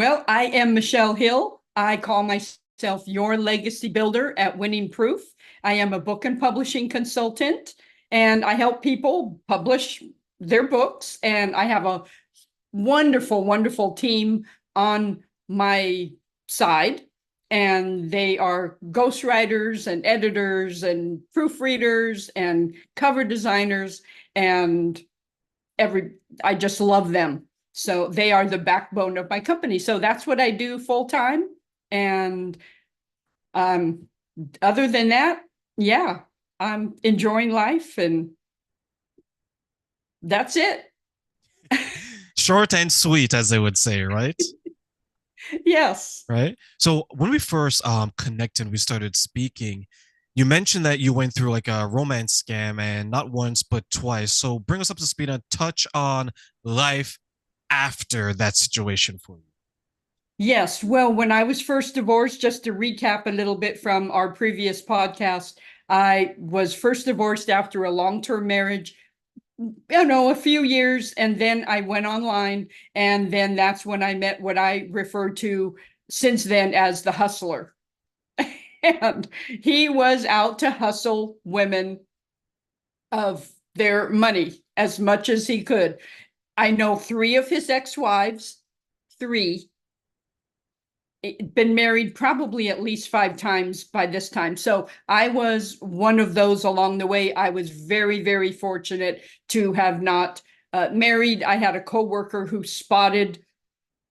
Well, I am Michelle Hill. I call myself your legacy builder at Winning Proof. I am a book and publishing consultant, and I help people publish their books. And I have a wonderful, wonderful team on my side. And they are ghostwriters and editors and proofreaders and cover designers and every I just love them. So they are the backbone of my company. So that's what I do full time. And um, other than that, yeah, I'm enjoying life and that's it. Short and sweet, as they would say, right? Yes. Right. So when we first connected, we started speaking. You mentioned that you went through like a romance scam and not once but twice. So bring us up to speed and touch on life after that situation for you. Yes. Well, when I was first divorced, just to recap a little bit from our previous podcast, I was first divorced after a long-term marriage, a few years, and then I went online, and then that's when I met what I refer to since then as the hustler. And he was out to hustle women of their money as much as he could. I know three of his ex-wives, three, been married probably at least 5 times by this time. So I was one of those along the way. I was very, very fortunate to have not married. I had a coworker who spotted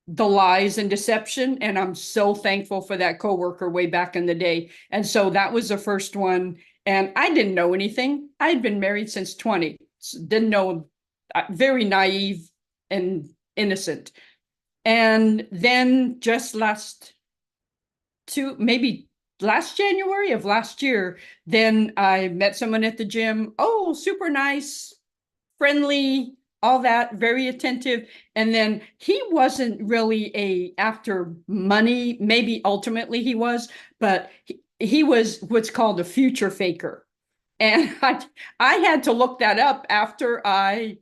the lies and deception, and I'm so thankful for that coworker way back in the day. And so that was the first one. And I didn't know anything. I'd been married since 20. Didn't know, very naive and innocent. And then just maybe last January of last year, then I met someone at the gym. Oh, super nice, friendly, all that, very attentive. And then he wasn't really after money. Maybe ultimately he was, but he was what's called a future faker. And I had to look that up after I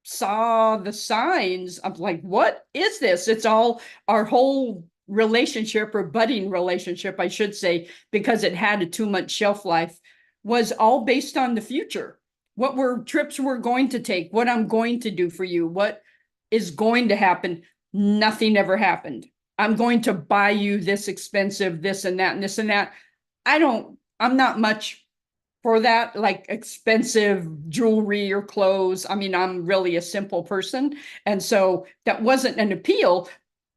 saw the signs. I'm like, what is this? It's all our whole relationship, or budding relationship, I should say, because it had a 2 month shelf life, was all based on the future. What were trips we're going to take, what I'm going to do for you, what is going to happen. Nothing ever happened. I'm going to buy you this expensive, this and that, and this and that. I'm not much for that, like expensive jewelry or clothes. I mean, I'm really a simple person. And so that wasn't an appeal,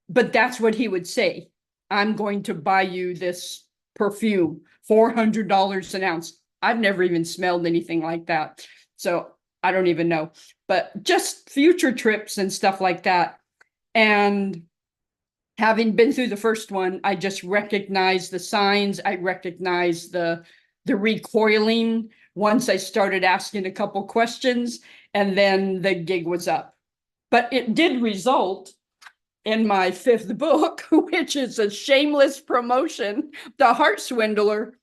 but that's what he would say. I'm going to buy you this perfume, $400 an ounce. I've never even smelled anything like that. So I don't even know, but just future trips and stuff like that. And having been through the first one, I just recognized the signs. I recognized the recoiling once I started asking a couple questions, and then the gig was up. But it did result in my fifth book, which is a shameless promotion, The Heart Swindler: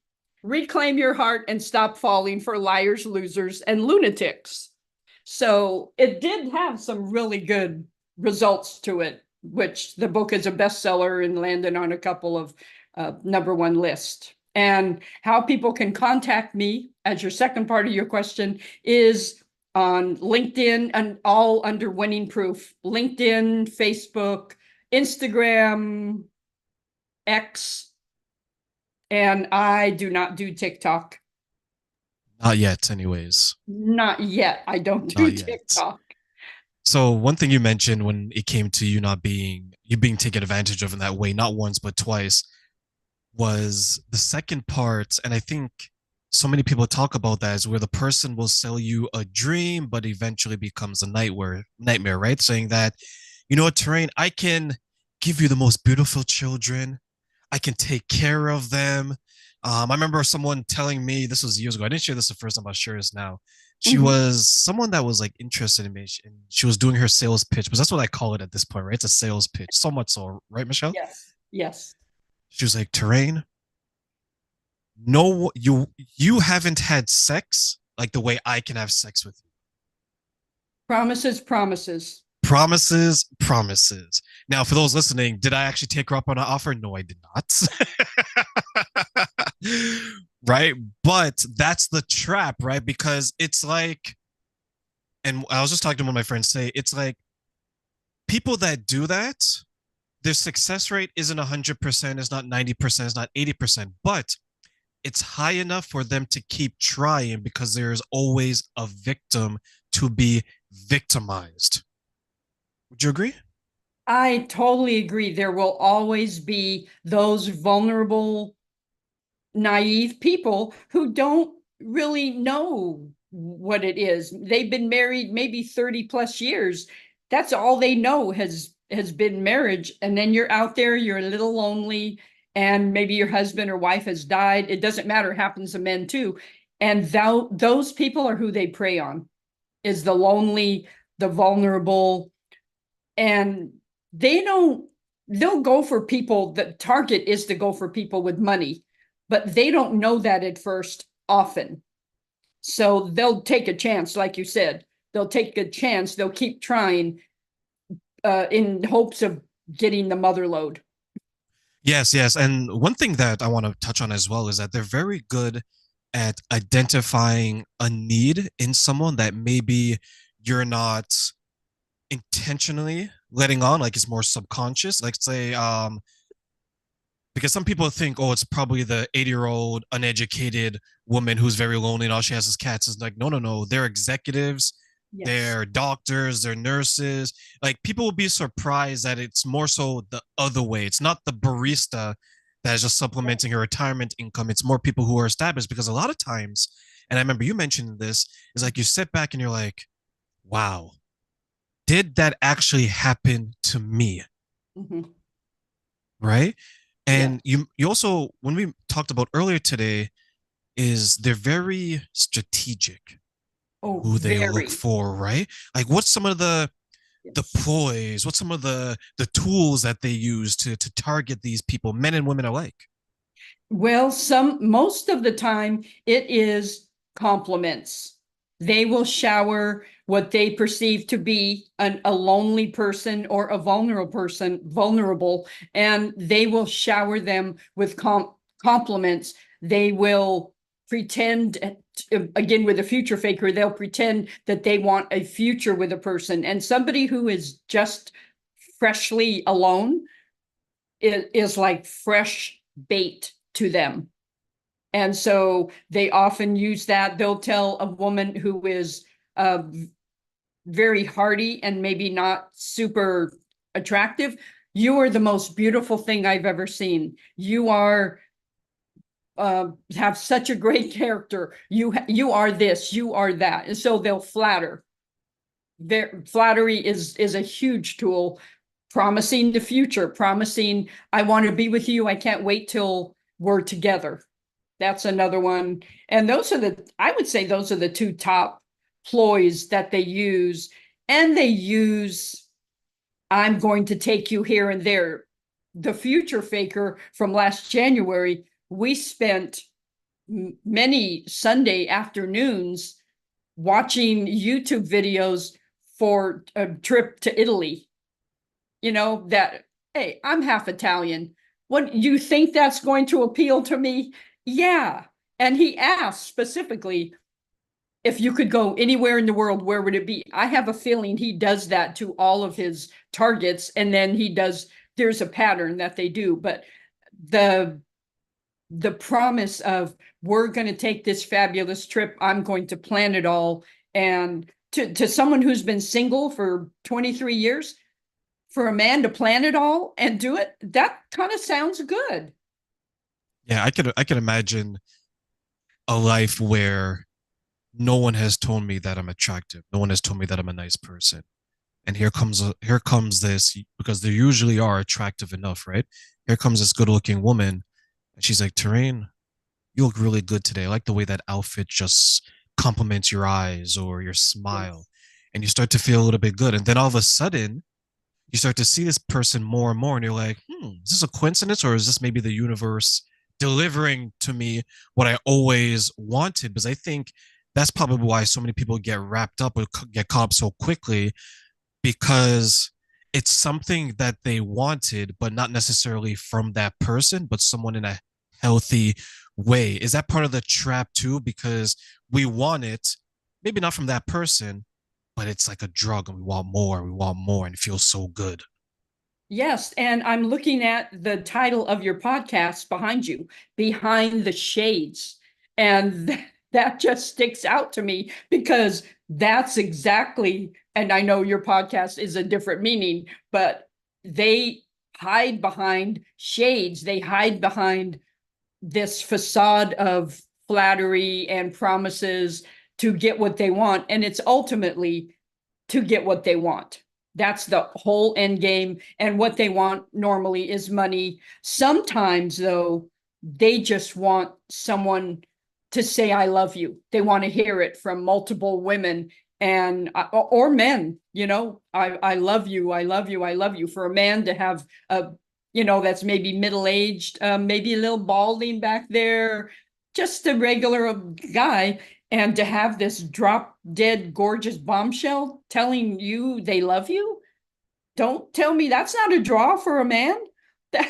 Reclaim Your Heart and Stop Falling for Liars, Losers, and Lunatics. So it did have some really good results to it, which the book is a bestseller and landed on a couple of #1 lists. And how people can contact me, as your second part of your question, is on LinkedIn, and all under Winning Proof. LinkedIn, Facebook, Instagram, X, and I do not do TikTok. Not yet, anyways. Not yet. I don't do Not yet. TikTok. So one thing you mentioned when it came to you being taken advantage of in that way, not once but twice, was the second part. And I think so many people talk about that is where the person will sell you a dream, but eventually becomes a nightmare, right? Saying that, you know what, Terrain, I can give you the most beautiful children. I can take care of them. I remember someone telling me, this was years ago. I didn't share this the first time. I'll share this now. She Mhm. was someone that was like interested in me, and she was doing her sales pitch, but that's what I call it at this point, right? It's a sales pitch, so much so, right, Michelle? Yes. Yes. She was like, Terrain, no, you haven't had sex like the way I can have sex with you. Promises, promises. Promises, promises. Now, for those listening, did I actually take her up on an offer? No, I did not. Right? But that's the trap, right? Because it's like, and I was just talking to one of my friends say, it's like people that do that, their success rate isn't 100%, it's not 90%, it's not 80%, but it's high enough for them to keep trying because there's always a victim to be victimized. Would you agree? I totally agree. There will always be those vulnerable, naive people who don't really know what it is. They've been married maybe 30 plus years. That's all they know has been marriage. And then you're out there, you're a little lonely, and maybe your husband or wife has died. It doesn't matter, it happens to men too. And those people are who they prey on, is the lonely, the vulnerable, and they don't they'll go for people. The target is to go for people with money, but they don't know that at first often. So they'll take a chance, like you said. They'll take a chance, they'll keep trying, in hopes of getting the mother load. Yes, yes. And one thing that I want to touch on as well is that they're very good at identifying a need in someone that maybe you're not intentionally letting on, like it's more subconscious. Like say, because some people think, oh, it's probably the 80-year-old uneducated woman who's very lonely and all she has is cats. Is like, no, no, no. They're executives, Yes. they're doctors, they're nurses. Like people will be surprised that it's more so the other way. It's not the barista that is just supplementing her retirement income. It's more people who are established because a lot of times, and I remember you mentioned this, is like you sit back and you're like, wow, did that actually happen to me? Mhm. Right? Yeah. And you also, when we talked about earlier today, is they're very strategic in Oh, who they look very. for, right? Like what's some of the Yes. ploys, what's some of the tools that they use to target these people, men and women alike? Well, most of the time it is compliments. They will shower what they perceive to be a lonely person or a vulnerable, and they will shower them with compliments. They will pretend, again, with a future faker, they'll pretend that they want a future with a person. And somebody who is just freshly alone is like fresh bait to them. And so they often use that. They'll tell a woman who is uh, very hardy and maybe not super attractive, you are the most beautiful thing I've ever seen. You are have such a great character. You are this, you are that. And so they'll flatter. Their flattery is a huge tool, promising the future, promising I want to be with you. I can't wait till we're together. That's another one. And I would say those are the two top ploys that they use. And they use, I'm going to take you here and there. The future faker from last January, we spent many Sunday afternoons watching YouTube videos for a trip to Italy. That, hey, I'm half Italian. What, you think that's going to appeal to me? Yeah. And he asked specifically, if you could go anywhere in the world, where would it be? I have a feeling he does that to all of his targets. And then there's a pattern that they do. But the the promise of, we're going to take this fabulous trip, I'm going to plan it all. And to someone who's been single for 23 years, for a man to plan it all and do it, that kind of sounds good. Yeah, I could imagine a life where no one has told me that I'm attractive. No one has told me that I'm a nice person. And here comes this because they usually are attractive enough, right? Here comes this good-looking woman, and she's like, Terrain, you look really good today. I like the way that outfit just compliments your eyes or your smile. Yes. And you start to feel a little bit good. And then all of a sudden, you start to see this person more and more, and you're like, is this a coincidence or is this maybe the universe delivering to me what I always wanted? Because I think that's probably why so many people get wrapped up or get caught up so quickly because it's something that they wanted, but not necessarily from that person, but someone in a healthy way. Is that part of the trap too? Because we want it, maybe not from that person, but it's like a drug and we want more, and it feels so good. Yes, and I'm looking at the title of your podcast behind you, Behind the Shades. And that just sticks out to me because that's exactly, and I know your podcast is a different meaning, but they hide behind shades. They hide behind this facade of flattery and promises to get what they want. And it's ultimately to get what they want. That's the whole end game. And what they want normally is money. Sometimes, though, they just want someone to say, I love you. They want to hear it from multiple women and or men, I love you, I love you, I love you. For a man to have a, that's maybe middle-aged, maybe a little balding back there, just a regular guy, and to have this drop dead gorgeous bombshell telling you they love you, don't tell me that's not a draw for a man. That,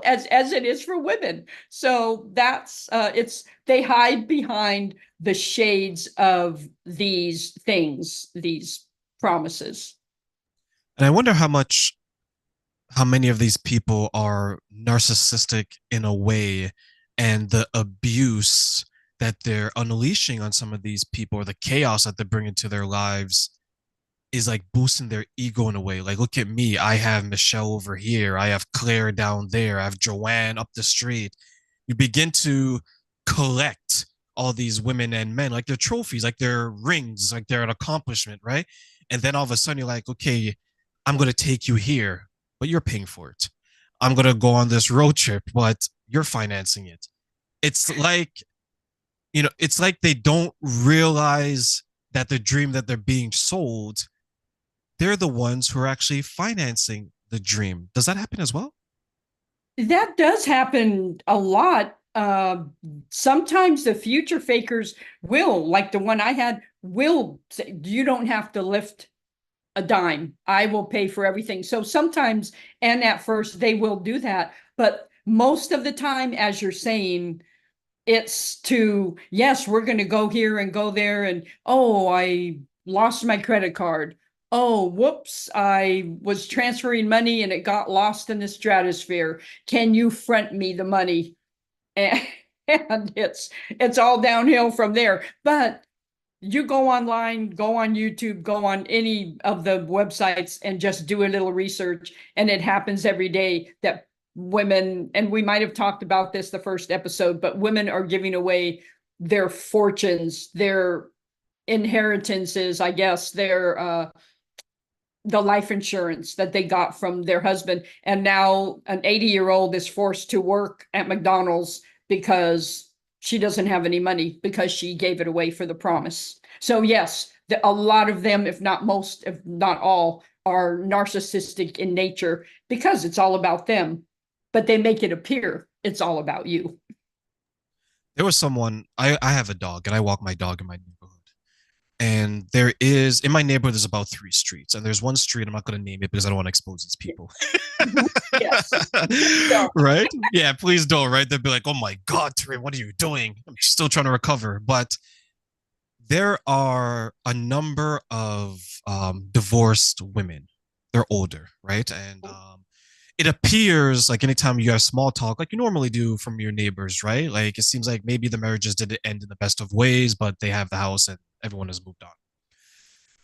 as it is for women. So that's it's they hide behind the shades of these things, these promises. And I wonder how many of these people are narcissistic in a way, and the abuse that they're unleashing on some of these people, or the chaos that they bring into their lives, is like boosting their ego in a way. Like, look at me. I have Michelle over here. I have Claire down there. I have Joanne up the street. You begin to collect all these women and men like they're trophies, like they're rings, like they're an accomplishment, right? And then all of a sudden you're like, okay, I'm going to take you here, but you're paying for it. I'm going to go on this road trip, but you're financing it. It's like, it's like they don't realize that the dream that they're being sold, they're the ones who are actually financing the dream. Does that happen as well? That does happen a lot. Sometimes the future fakers will, like the one I had, will say, you don't have to lift a dime. I will pay for everything. So sometimes, and at first, they will do that. But most of the time, as you're saying, it's to, yes, we're going to go here and go there. And, oh, I lost my credit card. Oh, whoops, I was transferring money and it got lost in the stratosphere. Can you front me the money? And, and it's all downhill from there. But you go online, go on YouTube, go on any of the websites and just do a little research. And it happens every day that women, and we might have talked about this the first episode, but women are giving away their fortunes, their inheritances, I guess, their the life insurance that they got from their husband. And now an 80-year-old is forced to work at McDonald's because she doesn't have any money because she gave it away for the promise. So yes, a lot of them, if not most, if not all, are narcissistic in nature because it's all about them, but they make it appear it's all about you. There was someone, I have a dog and I walk my dog in my neighborhood. And there is, in my neighborhood, there's about three streets. And there's one street, I'm not going to name it because I don't want to expose these people. Yes. So, Right? Yeah, please don't, right? They'll be like, oh my God, Terry, what are you doing? I'm still trying to recover. But there are a number of divorced women. They're older, right? And it appears like anytime you have small talk, like you normally do from your neighbors, right? Like it seems like maybe the marriages didn't end in the best of ways, but they have the house and everyone has moved on.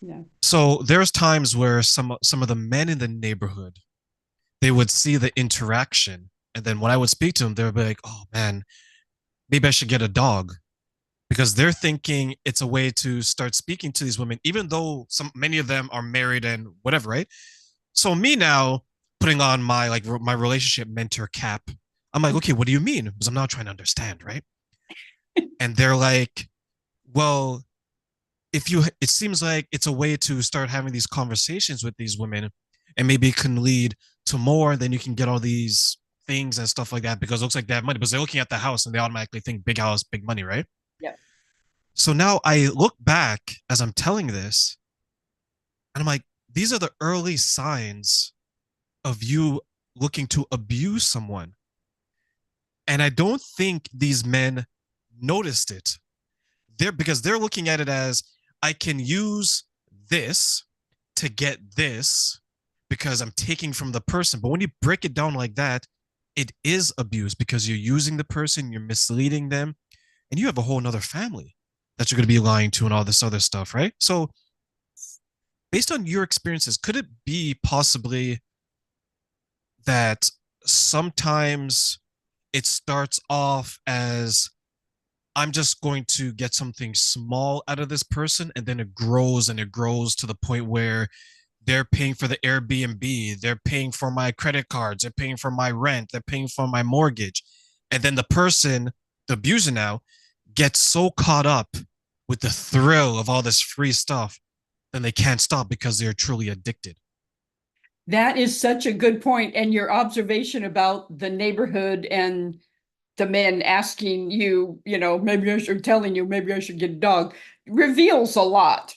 yeah. So there's times where some of the men in the neighborhood, they would see the interaction, and then when I would speak to them, they would be like, "Oh man, maybe I should get a dog," because they're thinking it's a way to start speaking to these women, even though many of them are married and whatever, right? So me now putting on my my relationship mentor cap, I'm like, okay, what do you mean? Because I'm now trying to understand, right? And they're like, well, if you, it seems like it's a way to start having these conversations with these women, and maybe it can lead to more, and then you can get all these things and stuff like that because it looks like they have money because they're looking at the house and they automatically think big house, big money, right? Yeah. So now I look back as I'm telling this and I'm like, these are the early signs of you looking to abuse someone. And I don't think these men noticed it. They're looking at it as I can use this to get this because I'm taking from the person. But when you break it down like that, it is abuse because you're using the person, you're misleading them, and you have a whole nother family that you're going to be lying to and all this other stuff, right? So, based on your experiences, could it be possibly that sometimes it starts off as I'm just going to get something small out of this person, and then it grows to the point where they're paying for the Airbnb, they're paying for my credit cards, they're paying for my rent, they're paying for my mortgage. And then the person, the abuser now, gets so caught up with the thrill of all this free stuff, then they can't stop because they're truly addicted. That is such a good point. And your observation about the neighborhood and the men asking you, maybe I should telling you, maybe I should get a dog, reveals a lot.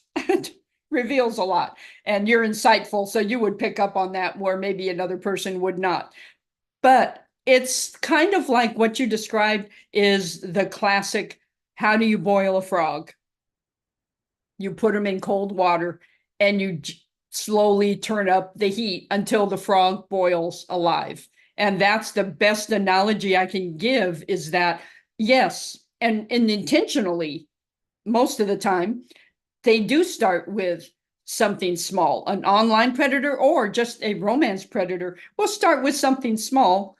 Reveals a lot. And you're insightful, so you would pick up on that where maybe another person would not. But it's kind of like what you described is the classic, how do you boil a frog? You put them in cold water and you slowly turn up the heat until the frog boils alive. And that's the best analogy I can give is that, yes, and intentionally, most of the time, they do start with something small. An online predator or just a romance predator will start with something small,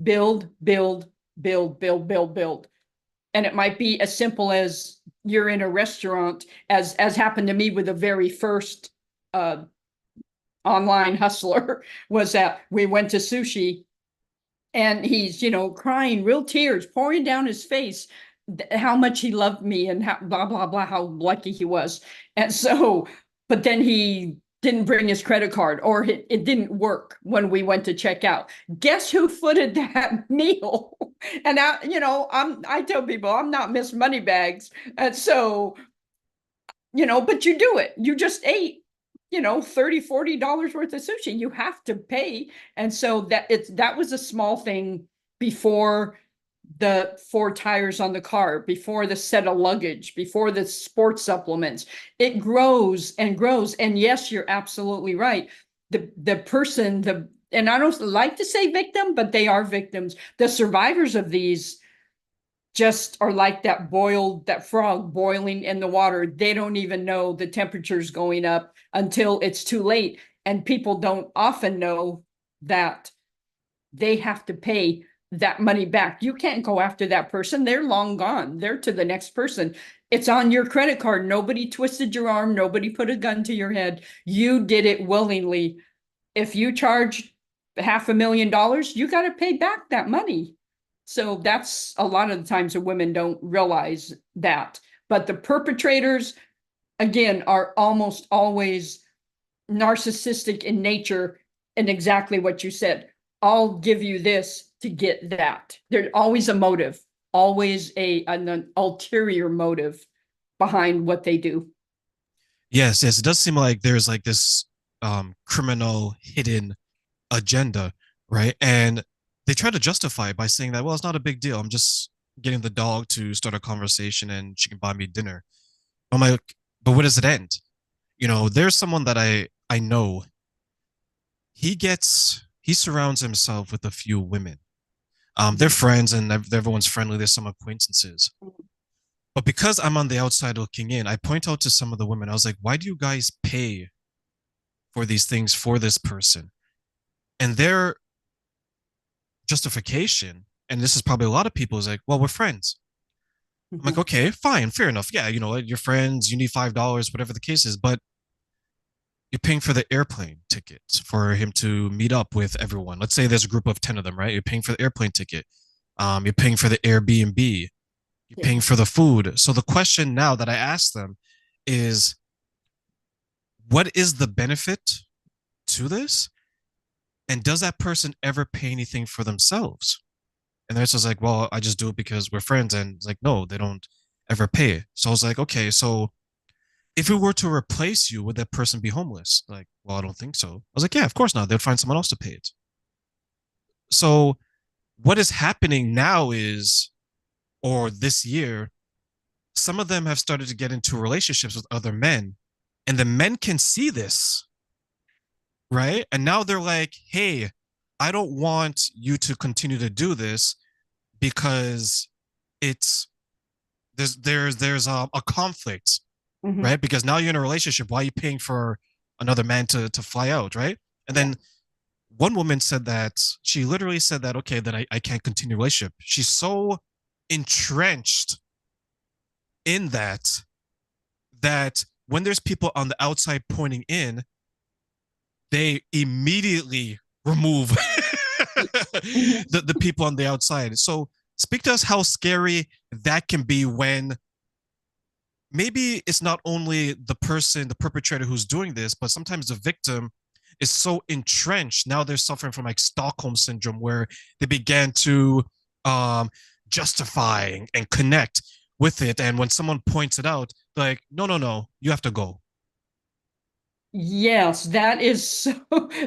build, build, build, build, build, build. And it might be as simple as you're in a restaurant, as happened to me with the very first online hustler, was that we went to sushi and he's, crying, real tears pouring down his face, how much he loved me and how blah, blah, blah, how lucky he was. And so, but then he didn't bring his credit card or it didn't work when we went to check out. Guess who footed that meal? And I tell people I'm not Miss Moneybags. And so, but you do it. You just ate, $30-$40 worth of sushi. You have to pay. And so that was a small thing before the four tires on the car, before the set of luggage, before the sports supplements. It grows and grows. And yes, you're absolutely right. The person, and I don't like to say victim, but they are victims. The survivors of these just are like that frog boiling in the water. They don't even know the temperature's going up until it's too late. And people don't often know that they have to pay that money back. You can't go after that person. They're long gone. They're to the next person. It's on your credit card. Nobody twisted your arm. Nobody put a gun to your head. You did it willingly. If you charge $500,000, you got to pay back that money. So that's a lot of the times the women don't realize that. But the perpetrators, again, are almost always narcissistic in nature, and exactly what you said. I'll give you this to get that. There's always a motive, always an ulterior motive behind what they do. Yes, yes, it does seem like there's like this criminal hidden agenda, right? And they try to justify it by saying that, well, it's not a big deal. I'm just getting the dog to start a conversation and she can buy me dinner. I'm like, but where does it end? There's someone that I know. He surrounds himself with a few women. They're Mhm. friends and everyone's friendly. There's some acquaintances. But because I'm on the outside looking in, I point out to some of the women. I was like, why do you guys pay for these things for this person? And their justification, and this is probably a lot of people, is like, well, we're friends. I'm like, Mhm. okay, fine, fair enough. Yeah, you're friends, you need $5, whatever the case is, but you're paying for the airplane ticket for him to meet up with everyone. Let's say there's a group of 10 of them, right? You're paying for the airplane ticket. You're paying for the Airbnb. You're Yeah. paying for the food. So the question now that I ask them is, what is the benefit to this? And does that person ever pay anything for themselves? And they're just like, well, I just do it because we're friends. And it's like, no, they don't ever pay. So I was like, okay, so if we were to replace you, would that person be homeless? Like, well, I don't think so. I was like, yeah, of course not. They'd find someone else to pay it. So what is happening now is, or this year, some of them have started to get into relationships with other men, and the men can see this, right? And now they're like, hey, I don't want you to continue to do this because it's there's a conflict, Mhm. right? Because now you're in a relationship. Why are you paying for another man to fly out, right? And Yeah. then one woman said that she literally said that, okay, then I can't continue a relationship. She's so entrenched in that when there's people on the outside pointing in, they immediately remove Mhm. the people on the outside. So speak to us how scary that can be when maybe it's not only the person, the perpetrator who's doing this, but sometimes the victim is so entrenched. Now they're suffering from like Stockholm Syndrome, where they began to um, justify and connect with it. And when someone points it out, like, no, no, no, you have to go. Yes, that is so,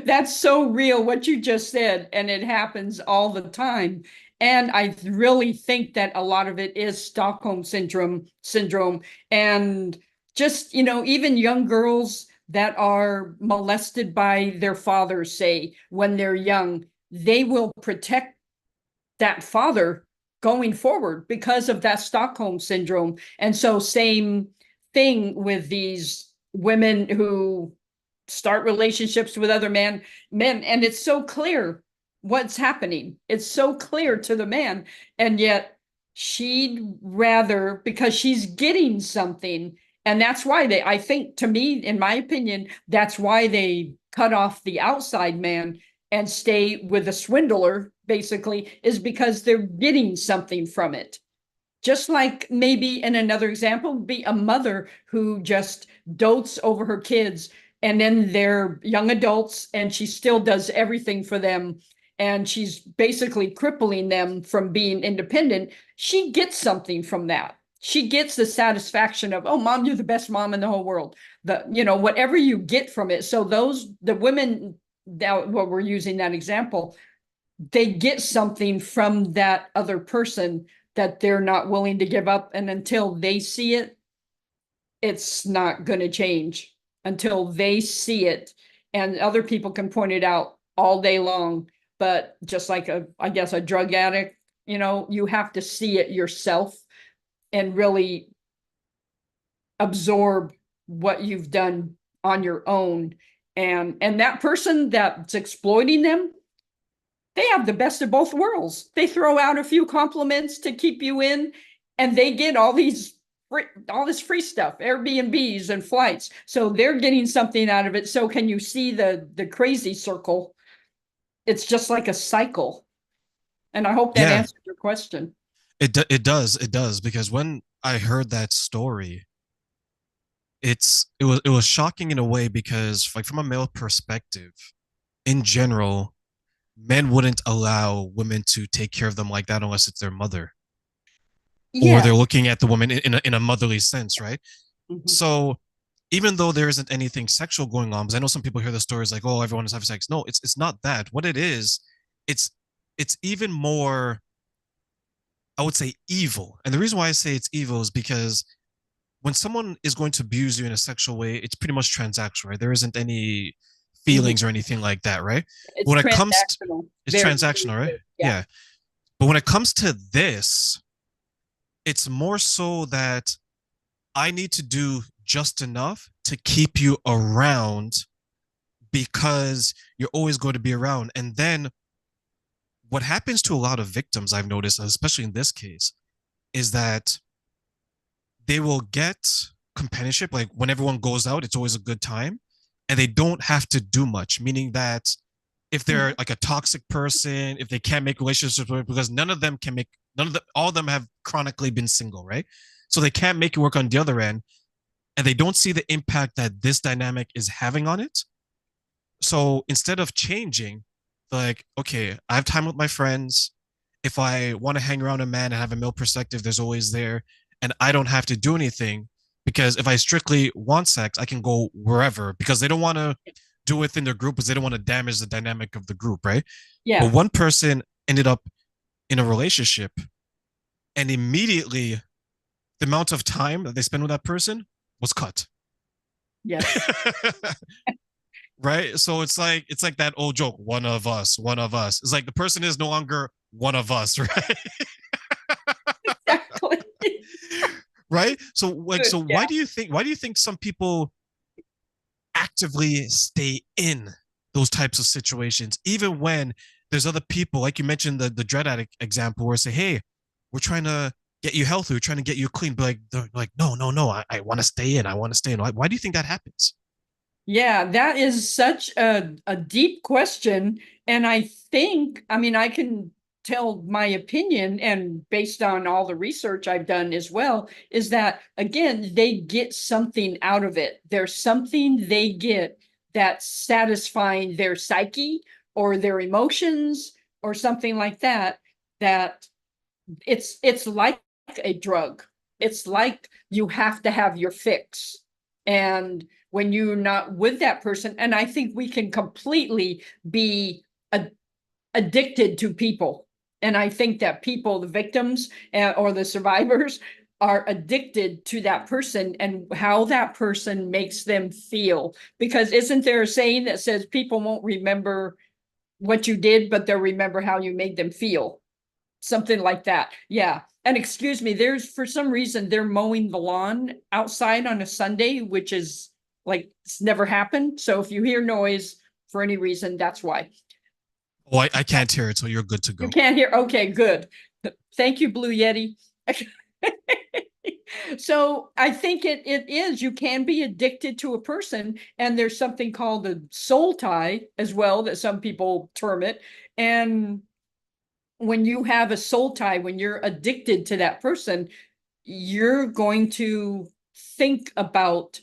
that's so real what you just said, and it happens all the time. And I really think that a lot of it is Stockholm syndrome, and just, even young girls that are molested by their fathers, say, when they're young, they will protect that father going forward because of that Stockholm syndrome. And so, same thing with these women who start relationships with other men, and it's so clear what's happening. It's so clear to the man, and yet she'd rather, because she's getting something, and that's why they, I think, to me, in my opinion, that's why they cut off the outside man and stay with a swindler, basically, is because they're getting something from it. Just like, maybe in another example would be a mother who just dotes over her kids, and then they're young adults and she still does everything for them, and she's basically crippling them from being independent. She gets something from that. She gets the satisfaction of, oh, mom, you're the best mom in the whole world. Whatever you get from it. So the women that, what we're using that example, they get something from that other person that they're not willing to give up. And until they see it, it's not going to change until they see it. And other people can point it out all day long. But just like I guess, a drug addict, you have to see it yourself and really absorb what you've done on your own. And that person that's exploiting them, they have the best of both worlds. They throw out a few compliments to keep you in, and they get all this free stuff, Airbnbs and flights. So they're getting something out of it. So can you see the crazy circle? It's just like a cycle. And I hope that Yeah, answered your question. it does because when I heard that story, it was shocking in a way because like from a male perspective, in general, men wouldn't allow women to take care of them like that unless it's their mother or they're Yes. looking at the woman in a motherly sense, right? Mhm. So even though there isn't anything sexual going on, because I know some people hear the stories like, oh, everyone is having sex. No, it's not that. What it is, it's it's even more, I would say, evil. And the reason why I say it's evil is because when someone is going to abuse you in a sexual way, it's pretty much transactional, right? There isn't any Mhm. feelings or anything like that, right? But It's when it comes to, transactional. it's Very, transactional, very right? good. Yeah. Yeah. But when it comes to this, it's more so that I need to do just enough to keep you around because you're always going to be around. And then what happens to a lot of victims, I've noticed, especially in this case, is that they will get companionship. Like when everyone goes out, it's always a good time. And they don't have to do much, meaning that if they're Mhm. like a toxic person, if they can't make relationships with, because none of them can make, none of them, all of them have chronically been single, right? So they can't make it work on the other end. And they don't see the impact that this dynamic is having on it. So instead of changing, like, okay, I have time with my friends. If I want to hang around a man and have a male perspective, there's always there. And I don't have to do anything. Because if I strictly want sex, I can go wherever because they don't want to do it within their group because they don't want to damage the dynamic of the group, right? But Yeah. one person ended up in a relationship and immediately the amount of time that they spend with that person was cut. Yes. Right? So it's like that old joke, one of us, one of us. It's like the person is no longer one of us, right? Exactly. Right? So like Good. so Yeah. why do you think some people actively stay in those types of situations, even when there's other people, like you mentioned the dread addict example, where say, hey, we're trying to get you healthy, we're trying to get you clean, but like they're like, no, no, no, I want to stay in, I want to stay in. Why do you think that happens? Yeah, that is such a deep question. And I think, I mean, I can tell my opinion, and based on all the research I've done as well, is that again, they get something out of it. There's something they get that's satisfying their psyche or their emotions or something like that, that it's like a drug. It's like you have to have your fix. And when you're not with that person, and I think we can completely be a, addicted to people. And I think that people, the victims or the survivors, are addicted to that person and how that person makes them feel. Because isn't there a saying that says people won't remember what you did, but they'll remember how you made them feel? Something like that. Yeah. And excuse me, there's for some reason they're mowing the lawn outside on a Sunday, which is like it's never happened. So if you hear noise for any reason, that's why. Oh, I can't hear it, so you're good to You go. can't hear. Okay, good. Thank you, Blue Yeti. So I think it is, you can be addicted to a person, and there's something called a soul tie as well that some people term it. And when you have a soul tie, when you're addicted to that person, you're going to think about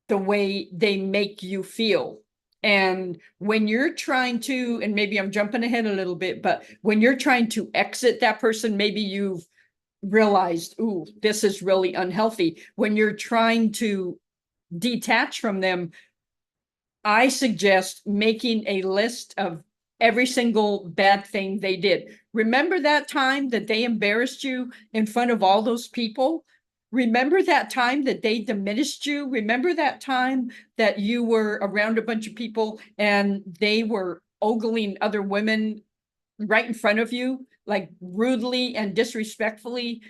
the way they make you feel. And when you're trying to, and maybe I'm jumping ahead a little bit, but when you're trying to exit that person, maybe you've realized, ooh, this is really unhealthy. When you're trying to detach from them, I suggest making a list of every single bad thing they did. Remember that time that they embarrassed you in front of all those people? Remember that time that they diminished you? Remember that time that you were around a bunch of people and they were ogling other women right in front of you, like rudely and disrespectfully?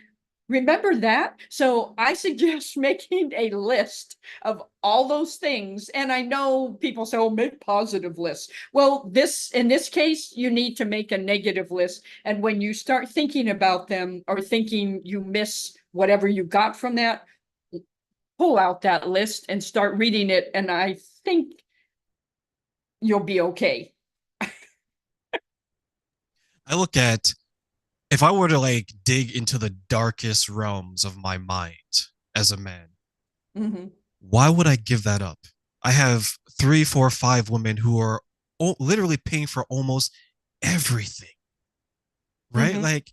Remember that? So I suggest making a list of all those things. And I know people say, oh, make positive lists. Well, in this case, you need to make a negative list. And when you start thinking about them or thinking you miss whatever you got from that, pull out that list and start reading it. And I think you'll be okay. I look at if I were to like dig into the darkest realms of my mind as a man, Mhm. why would I give that up? I have three, four, five women who are literally paying for almost everything, right? Mhm. Like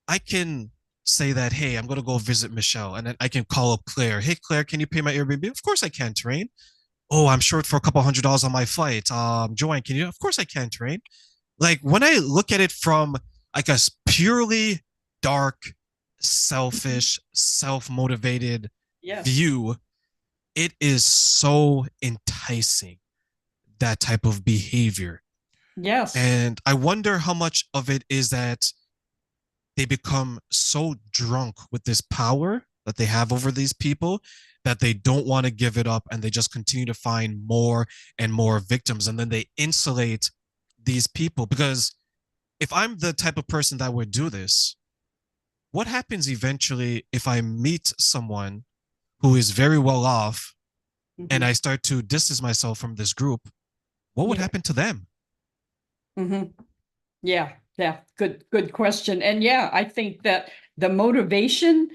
I can say that, hey, I'm gonna go visit Michelle, and then I can call up Claire. Hey, Claire, can you pay my Airbnb? Of course I can, Terrain. Oh, I'm short for a couple $100 on my flight. Joanne, can you? Of course I can, Terrain. Like when I look at it from like a purely dark, Mhm. selfish, self-motivated Yes. view, it is so enticing, that type of behavior. Yes. And I wonder how much of it is that they become so drunk with this power that they have over these people that they don't want to give it up and they just continue to find more and more victims. And then they insulate these people because if I'm the type of person that would do this, what happens eventually if I meet someone who is very well off and Mhm. I start to distance myself from this group? What would Yeah. happen to them? Mhm. Yeah, yeah, good question. And yeah, I think that the motivation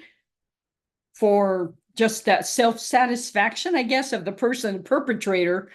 for just that self-satisfaction, I guess, of the person perpetrator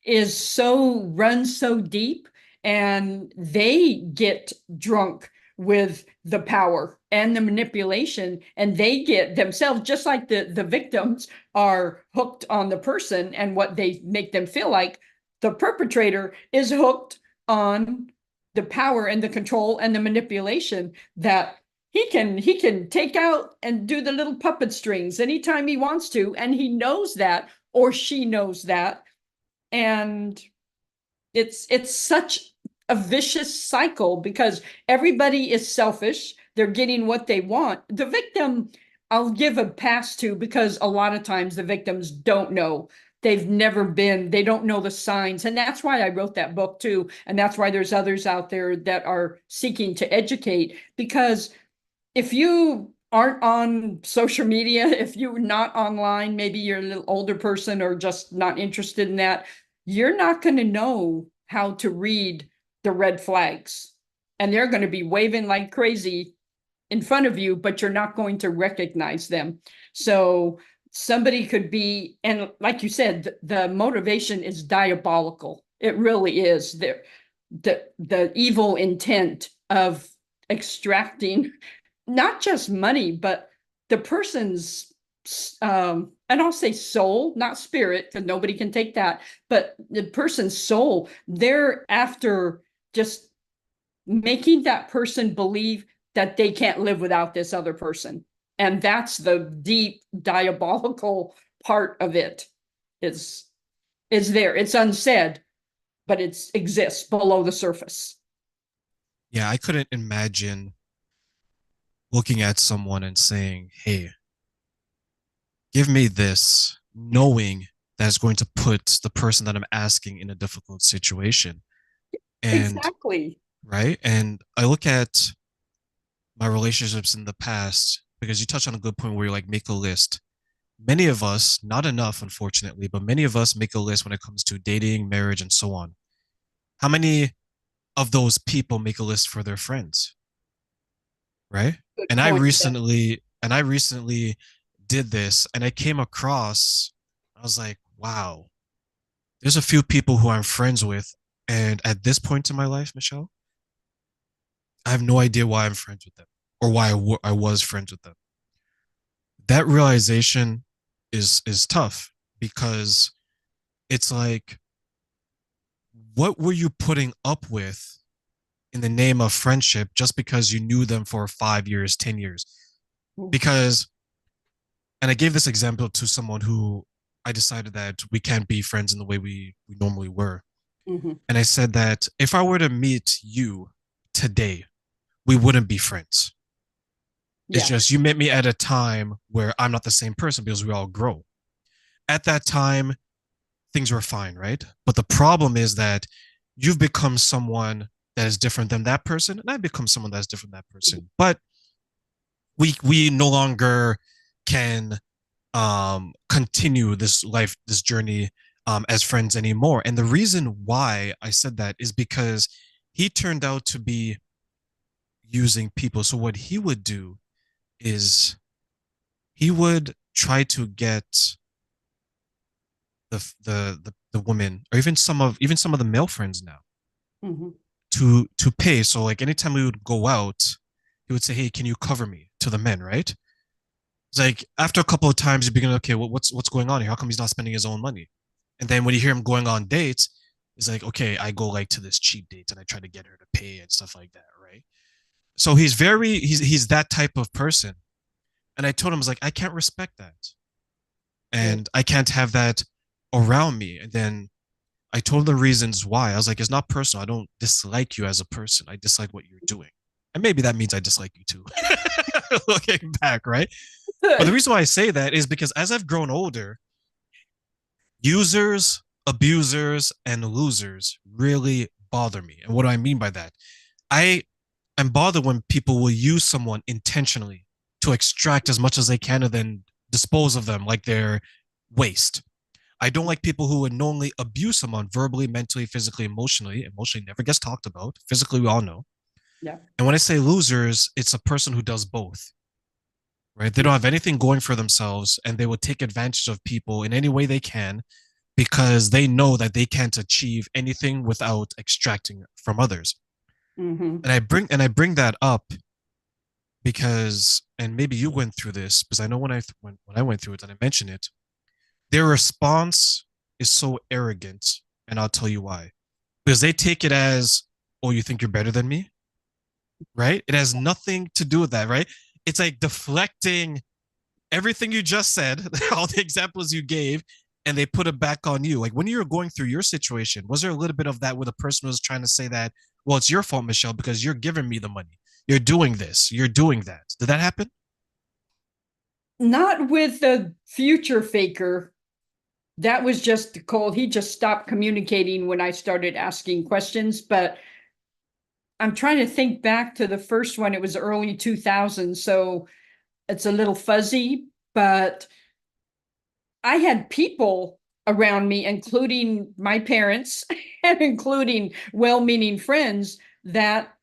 is so runs so deep, and they get drunk with the power and the manipulation, and they get themselves, just like the victims are hooked on the person and what they make them feel like, the perpetrator is hooked on the power and the control and the manipulation that he can take out and do the little puppet strings anytime he wants to, and he knows that, or she knows that. And it's such a vicious cycle because everybody is selfish. They're getting what they want. The victim, I'll give a pass to, because a lot of times the victims don't know. They've never been, they don't know the signs. And that's why I wrote that book too. And that's why there's others out there that are seeking to educate, because if you aren't on social media, if you're not online, maybe you're a little older person or just not interested in that, you're not going to know how to read the red flags. And they're going to be waving like crazy in front of you, but you're not going to recognize them. So somebody could be, and like you said, the motivation is diabolical. It really is. The evil intent of extracting not just money, but the person's, and I'll say soul, not spirit, because nobody can take that, but the person's soul. They're after just making that person believe that they can't live without this other person. And that's the deep diabolical part of it. Is there. It's unsaid, but it exists below the surface. Yeah, I couldn't imagine looking at someone and saying, "Hey, give me this," knowing that it's going to put the person that I'm asking in a difficult situation. And Exactly. right. And I look at my relationships in the past because you touch on a good point where you like make a list. Many of us, not enough, unfortunately, but many of us make a list when it comes to dating, marriage, and so on. How many of those people make a list for their friends? Right. Good And I point. recently, and I recently did this and I came across, I was like, wow, there's a few people who I'm friends with. And at this point in my life, Michelle, I have no idea why I'm friends with them or why I was friends with them. That realization is tough because it's like, what were you putting up with in the name of friendship just because you knew them for 5 years, 10 years? Because, and I gave this example to someone who I decided that we can't be friends in the way we normally were. Mhm. And I said that if I were to meet you today, we wouldn't be friends. It's Yeah. just you met me at a time where I'm not the same person because we all grow. At that time, things were fine, right? But the problem is that you've become someone that is different than that person, and I've become someone that's different than that person. But we no longer can continue this life, this journey as friends anymore. And the reason why I said that is because he turned out to be using people. So what he would do is he would try to get the woman or even some of the male friends now Mhm. to pay. So like anytime we would go out, he would say, "Hey, can you cover me?" to the men, right? It's like after a couple of times, you begin, okay, what's going on here? How come he's not spending his own money? And then when you hear him going on dates, it's like, okay, I go like to this cheap date and I try to get her to pay and stuff like that, right? So he's that type of person. And I told him, I was like, I can't respect that. Yeah. And I can't have that around me. And then I told him the reasons why. I was like, it's not personal. I don't dislike you as a person. I dislike what you're doing. And maybe that means I dislike you too. Looking back, right? But the Good. reason why I say that is because as I've grown older, users, abusers, and losers really bother me. And what do I mean by that? I am bothered when people will use someone intentionally to extract as much as they can and then dispose of them like they're waste. I don't like people who would knowingly abuse someone verbally, mentally, physically, emotionally. Emotionally never gets talked about. Physically, we all know. Yeah. And when I say losers, it's a person who does both, right? They Yeah. don't have anything going for themselves and they will take advantage of people in any way they can because they know that they can't achieve anything without extracting from others. Hmm. And I bring that up because, and maybe you went through this, because I know when I went through it and I mentioned it, their response is so arrogant, and I'll tell you why. Because they take it as, oh, you think you're better than me, right? It has nothing to do with that, right? It's like deflecting everything you just said, all the examples you gave, and they put it back on you. Like when you were going through your situation, was there a little bit of that where the person was trying to say that, well, it's your fault, Michelle, because you're giving me the money. You're doing this, you're doing that. Did that happen? Not with the future faker. That was just cold. He just stopped communicating when I started asking questions. But I'm trying to think back to the first one. It was early 2000s. So it's a little fuzzy, but I had people around me, including my parents and including well meaning friends, that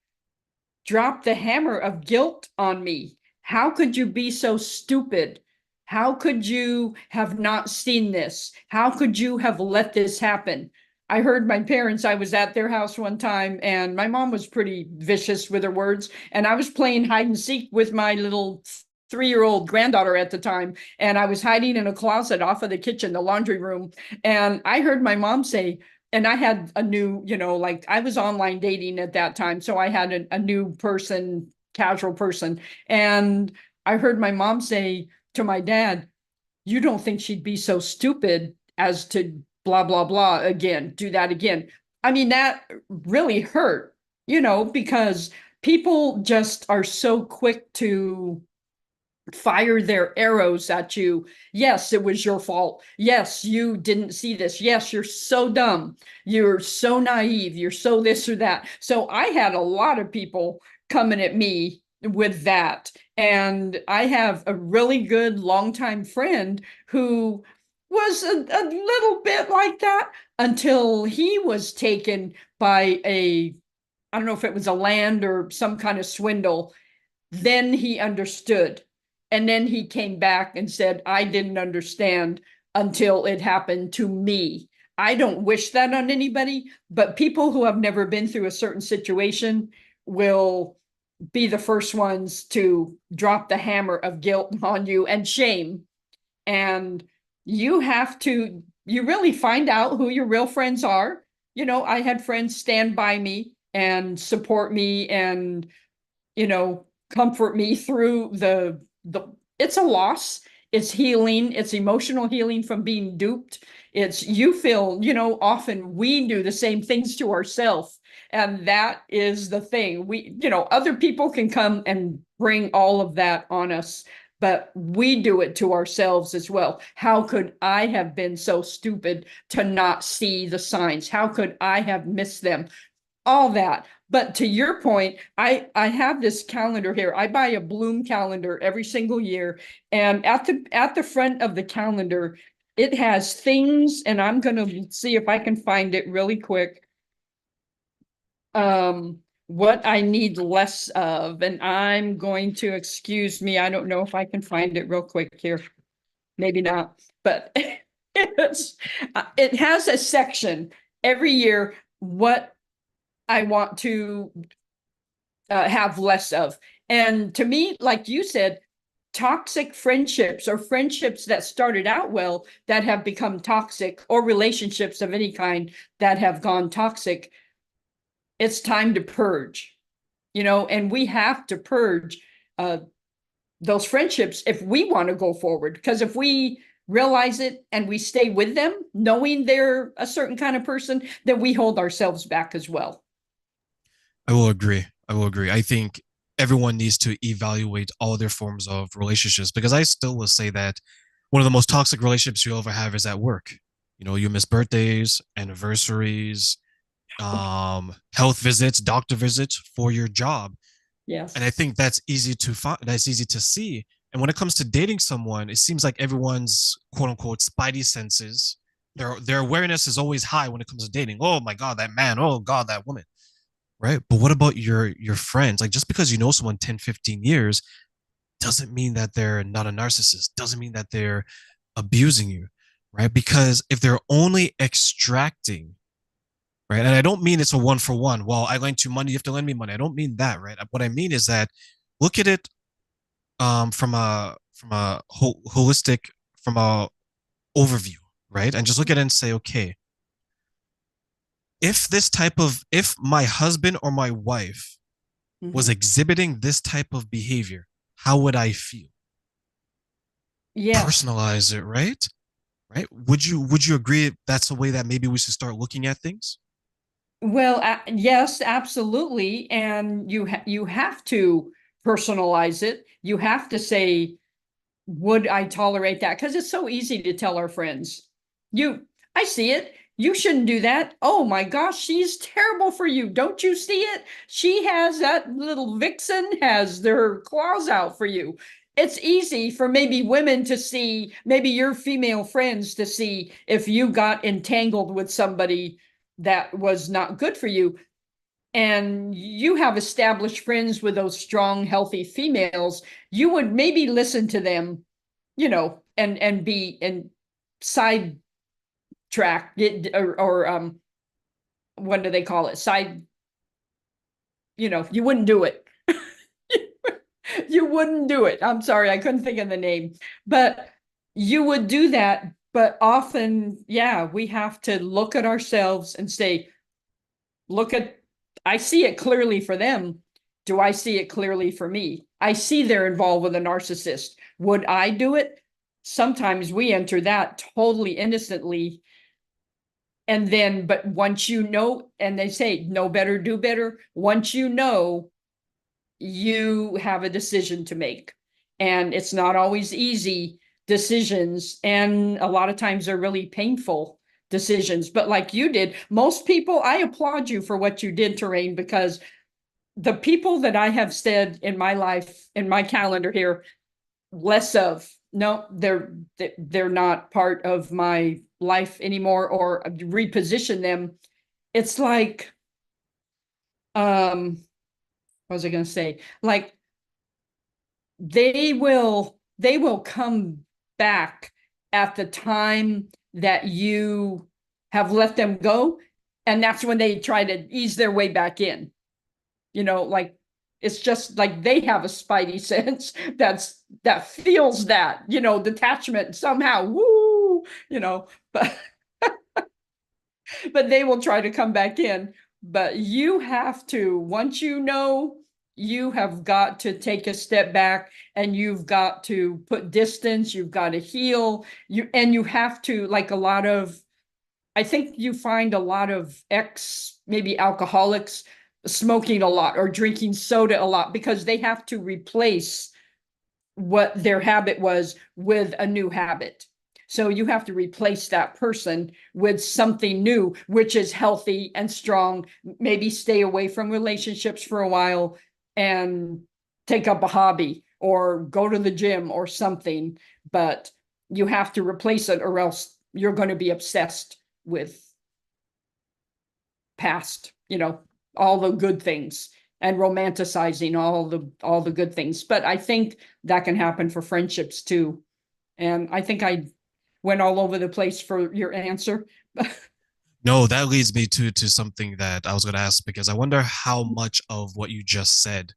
dropped the hammer of guilt on me. How could you be so stupid? How could you have not seen this? How could you have let this happen? I heard my parents, I was at their house one time, and my mom was pretty vicious with her words. And I was playing hide and seek with my little 3-year-old granddaughter at the time. And I was hiding in a closet off of the kitchen, the laundry room. And I heard my mom say, and I had a new, like I was online dating at that time. So I had a new person, casual person. And I heard my mom say to my dad, you don't think she'd be so stupid as to blah, blah, blah again, do that again. I mean, that really hurt, because people just are so quick to fire their arrows at you. Yes, it was your fault. Yes, you didn't see this. Yes, you're so dumb. You're so naive. You're so this or that. So I had a lot of people coming at me with that. And I have a really good longtime friend who was a little bit like that until he was taken by I don't know if it was a land or some kind of swindle. Then he understood. And then he came back and said, I didn't understand until it happened to me. I don't wish that on anybody, but people who have never been through a certain situation will be the first ones to drop the hammer of guilt on you and shame. And you really find out who your real friends are. I had friends stand by me and support me and comfort me through the it's a loss. It's healing, it's emotional healing from being duped. It's you feel, often we do the same things to ourselves. And that is the thing. Other people can come and bring all of that on us, but we do it to ourselves as well. How could I have been so stupid to not see the signs? How could I have missed them? All that. But to your point, I have this calendar here. I buy a Bloom calendar every single year, and at the front of the calendar, it has things, and I'm gonna see if I can find it really quick. What I need less of, and I'm going to excuse me. I don't know if I can find it real quick here. Maybe not, but it has a section every year. What I want to have less of. And to me, like you said, toxic friendships or friendships that started out well that have become toxic, or relationships of any kind that have gone toxic, it's time to purge, and we have to purge uh, those friendships if we want to go forward. Because if we realize it and we stay with them, knowing they're a certain kind of person, then we hold ourselves back as well. I will agree. I will agree. I think everyone needs to evaluate all their forms of relationships, because I still will say that one of the most toxic relationships you'll ever have is at work. You miss birthdays, anniversaries, health visits, doctor visits for your job. And I Yes. think that's easy to find, that's easy to see. And when it comes to dating someone, it seems like everyone's quote unquote spidey senses, their awareness is always high when it comes to dating. Oh my God, that man. Oh God, that woman. Right. But what about your friends? Like just because you know someone 10, 15 years doesn't mean that they're not a narcissist, doesn't mean that they're abusing you. Right. Because if they're only extracting right? And I don't mean it's a one for one. Well, I lent you money, you have to lend me money. I don't mean that, right? What I mean is that look at it from a holistic from a overview, right? And just look at it and say, okay, if my husband or my wife was Mhm. exhibiting this type of behavior, how would I feel? Yes. Personalize it, right? Right? Would you agree that's the way that maybe we should start looking at things? Well, yes, absolutely. And you have to personalize it. You have to say, would I tolerate that? Because it's so easy to tell our friends, I see it. You shouldn't do that. Oh my gosh, she's terrible for you. Don't you see it? She has that little vixen has their claws out for you. It's easy for maybe women to see, maybe your female friends to see if you got entangled with somebody that was not good for you. And you have established friends with those strong, healthy females, you would maybe listen to them, and be and sidetrack it, or what do they call it? You wouldn't do it. You wouldn't do it. I'm sorry, I couldn't think of the name, but you would do that. But often, yeah, we have to look at ourselves and say, look at, I see it clearly for them. Do I see it clearly for me? I see they're involved with a narcissist. Would I do it? Sometimes we enter that totally innocently. And then, but once you know, and they say, know better, do better. Once you know, you have a decision to make. And it's not always easy decisions. And a lot of times they're really painful decisions. But like you did, most people, I applaud you for what you did, Terrain, because the people that I have said in my life, in my calendar here, less of, no, they're not part of my life anymore, or reposition them. It's like, what was I going to say? Like, they will come back at the time that you have let them go, and that's when they try to ease their way back in. Like, it's just like they have a spidey sense that feels that, detachment somehow, woo, but but they will try to come back in. But you have to, once you know, you have got to take a step back, and you've got to put distance, you've got to heal, you have to, like, I think you find a lot of maybe alcoholics smoking a lot or drinking soda a lot because they have to replace what their habit was with a new habit. So you have to replace that person with something new, which is healthy and strong. Maybe stay away from relationships for a while and take up a hobby or go to the gym or something. But you have to replace it, or else you're going to be obsessed with past, all the good things, and romanticizing all the good things. But I think that can happen for friendships too. And I think I went all over the place for your answer. No, that leads me to something that I was going to ask because I wonder how much of what you just said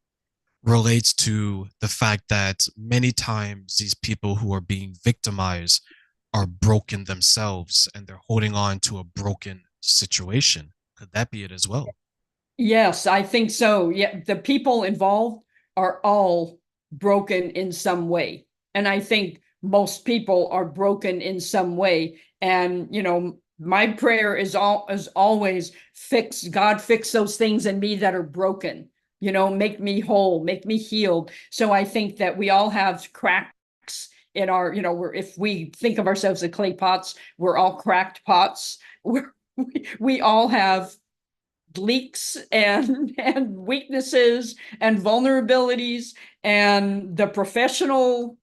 relates to the fact that many times these people who are being victimized are broken themselves and they're holding on to a broken situation. Could that be it as well? Yes, I think so. Yeah, the people involved are all broken in some way. And I think most people are broken in some way. And, my prayer is always, fix those things in me that are broken. Make me whole, make me healed. So I think that we all have cracks in our, if we think of ourselves as clay pots, we're all cracked pots. We all have leaks and weaknesses and vulnerabilities, and the professional,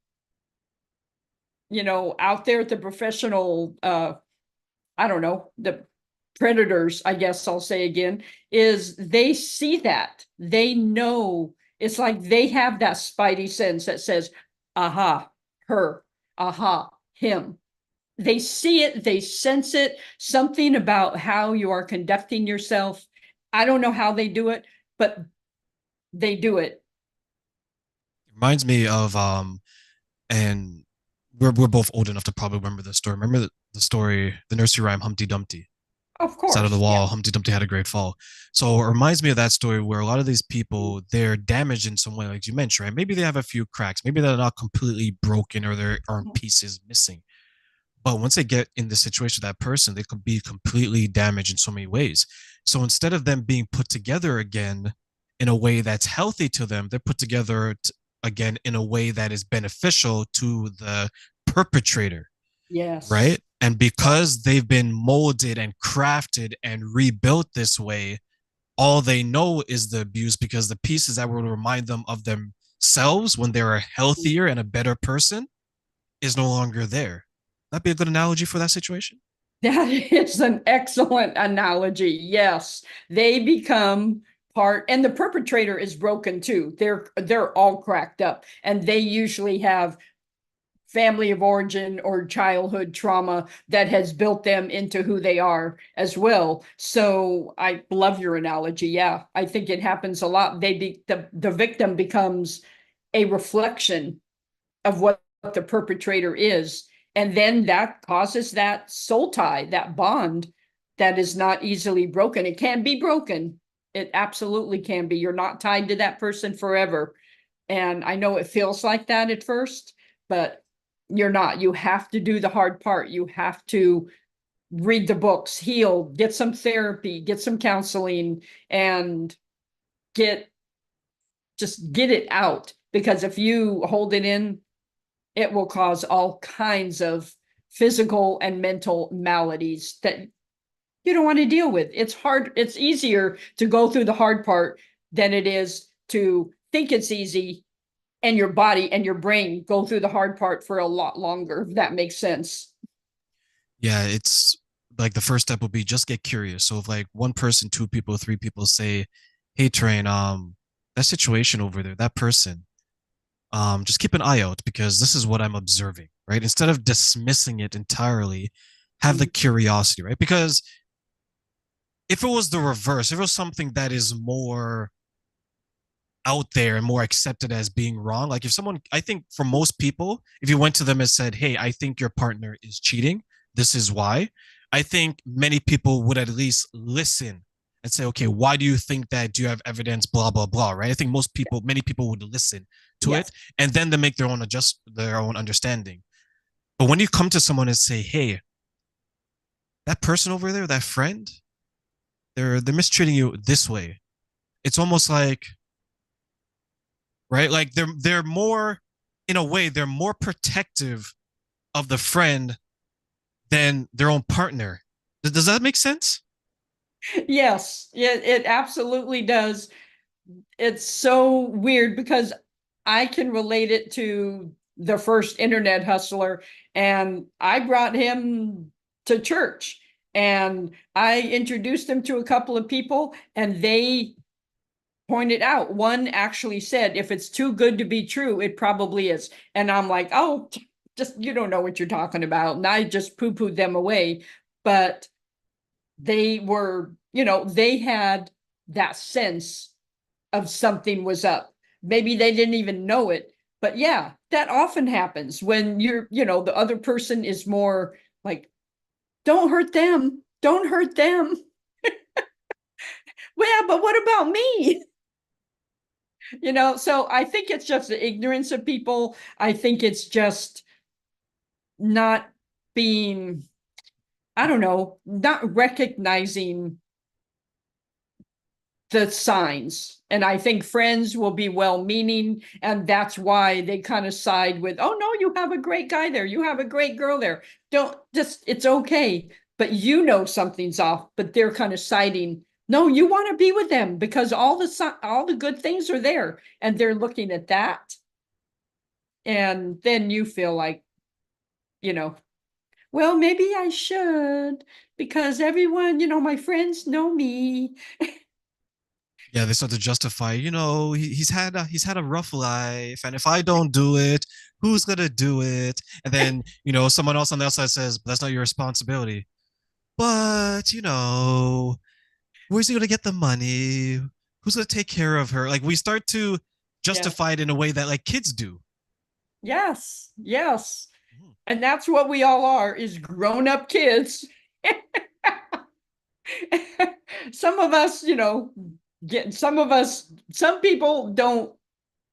out there, the professional, I don't know, the predators, I guess I'll say again, is they see that, they know, it's like they have that spidey sense that says, aha, her, aha, him. they see it, they sense it, something about how you are conducting yourself. I don't know how they do it, but they do it. Reminds me of and we're both old enough to probably remember this story. Remember the story, the nursery rhyme Humpty Dumpty? Of Side of the course. Yeah. wall, Humpty Dumpty had a great fall. So it reminds me of that story where a lot of these people, they're damaged in some way, like you mentioned, right? Maybe they have a few cracks, maybe they're not completely broken or there aren't pieces missing. But once they get in the situation of that person, they could be completely damaged in so many ways. So instead of them being put together again in a way that's healthy to them, they're put together again in a way that is beneficial to the perpetrator, Yes. right? And Yeah. because they've been molded and crafted and rebuilt this way, all they know is the abuse because the pieces that will remind them of themselves when they're a healthier and a better person is no longer there. That'd be a good analogy for that situation. That is an excellent analogy. Yes, they become part, and the perpetrator is broken too. They're all cracked up, and they usually have family of origin or childhood trauma that has built them into who they are as well. So I love your analogy. Yeah, I think it happens a lot. The victim becomes a reflection of what the perpetrator is. And then that causes that soul tie, that bond that is not easily broken. It can be broken. It absolutely can be. You're not tied to that person forever. And I know it feels like that at first, but you're not. You have to do the hard part. You have to read the books, heal, get some therapy, get some counseling, and get just get it out. Because if you hold it in, it will cause all kinds of physical and mental maladies that you don't want to deal with. It's hard. It's easier to go through the hard part than it is to think it's easy and your body and your brain go through the hard part for a lot longer, if that makes sense. Yeah, it's like the first step would be just get curious. So if like one person, two people, three people say, "Hey, Train, that situation over there, that person, just keep an eye out because this is what I'm observing," right? Instead of dismissing it entirely, have the curiosity, right? Because if it was the reverse, if it was something that is more out there and more accepted as being wrong, like if someone, I think for most people, if you went to them and said, "Hey, I think your partner is cheating, this is why," I think many people would at least listen and say, "Okay, why do you think that? Do you have evidence? Blah blah blah." Right? I think most people, many people would listen to Yes. it and then they make their own understanding. But when you come to someone and say, "Hey, that person over there, that friend, they're mistreating you this way," it's almost like, right, like they're more, in a way, they're more protective of the friend than their own partner. Does that make sense? Yes, it absolutely does. It's so weird because I can relate it to the first internet hustler, and I brought him to church and I introduced him to a couple of people, and they pointed out one actually said, if it's too good to be true, it probably is. And I'm like, oh, just you don't know what you're talking about. And I just poo-pooed them away. But they were, they had that sense of something was up. Maybe they didn't even know it. But yeah, that often happens when the other person is more like, don't hurt them. Don't hurt them. Well, but what about me? So I think it's just the ignorance of people. I think it's just not being, I don't know, not recognizing the signs. And I think friends will be well meaning. And that's why they kind of side with, oh, no, you have a great guy there. You have a great girl there. Don't just, it's okay. But something's off, but they're kind of siding. No, you want to be with them because all the good things are there. And they're looking at that. And then you feel like, you know, well, maybe I should because everyone, my friends know me. Yeah, they start to justify, he's had a rough life, and if I don't do it, who's gonna do it? And then, someone else on the outside says, but that's not your responsibility. But, where's he gonna get the money? Who's gonna take care of her? Like we start to Yeah. justify it in a way that like kids do. Yes. Yes. Mhm. And that's what we all are, is grown up kids. Some of us, some people don't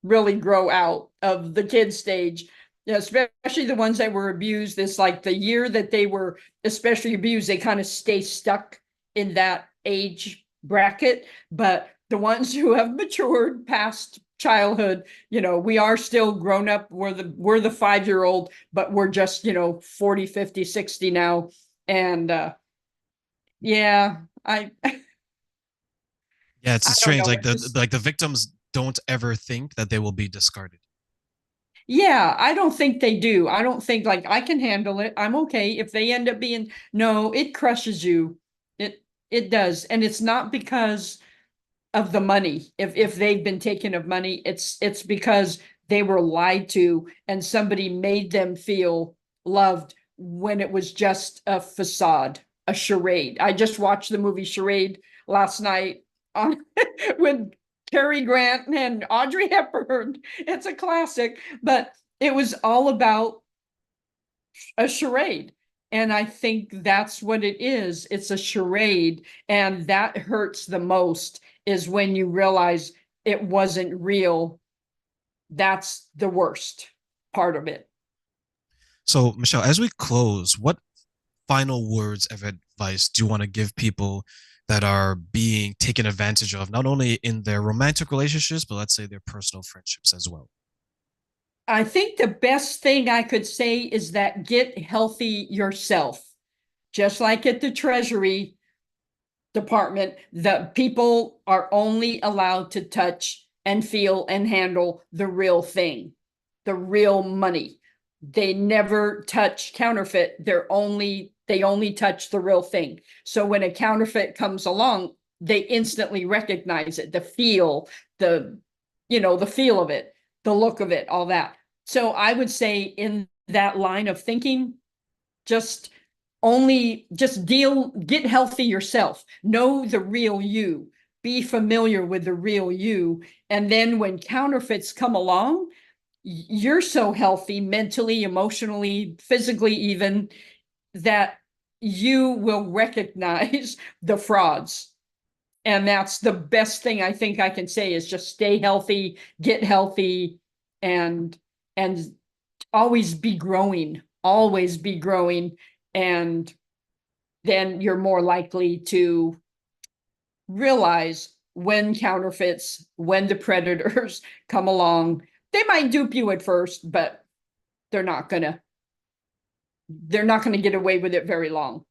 really grow out of the kid stage, especially the ones that were abused. It's like the year that they were especially abused, they kind of stay stuck in that age bracket. But the ones who have matured past childhood, we are still grown up. We're the 5-year old, but we're just, 40, 50, 60 now. And yeah, Yeah, it's I don't strange. know. Like It's just, the victims don't ever think that they will be discarded. yeah, I don't think they do. I don't think, like, I can handle it. I'm okay. If they end up being, no, it crushes you. It does. And it's not because of the money. If they've been taken of money, it's because they were lied to and somebody made them feel loved when it was just a facade, a charade. I just watched the movie Charade last night on with Cary Grant and Audrey Hepburn. It's a classic, but it was all about a charade. And I think that's what it is. It's a charade. And that hurts the most, is when you realize it wasn't real. That's the worst part of it. So, Michelle, as we close, what final words of advice do you want to give people that are being taken advantage of, not only in their romantic relationships, but let's say their personal friendships as well? I think the best thing I could say is that get healthy yourself. Just like at the Treasury Department, the people are only allowed to touch and feel and handle the real thing, the real money. They never touch counterfeit. They only touch the real thing. So when a counterfeit comes along, they instantly recognize it, the the feel of it, the look of it, all that. So I would say, in that line of thinking, just get healthy yourself, know the real you, be familiar with the real you. And then when counterfeits come along, you're so healthy mentally, emotionally, physically, even, that you will recognize the frauds. And that's the best thing I think I can say, is just stay healthy, get healthy, and and always be growing. And then you're more likely to realize when the predators come along. They might dupe you at first, but they're not gonna they're not gonna get away with it very long.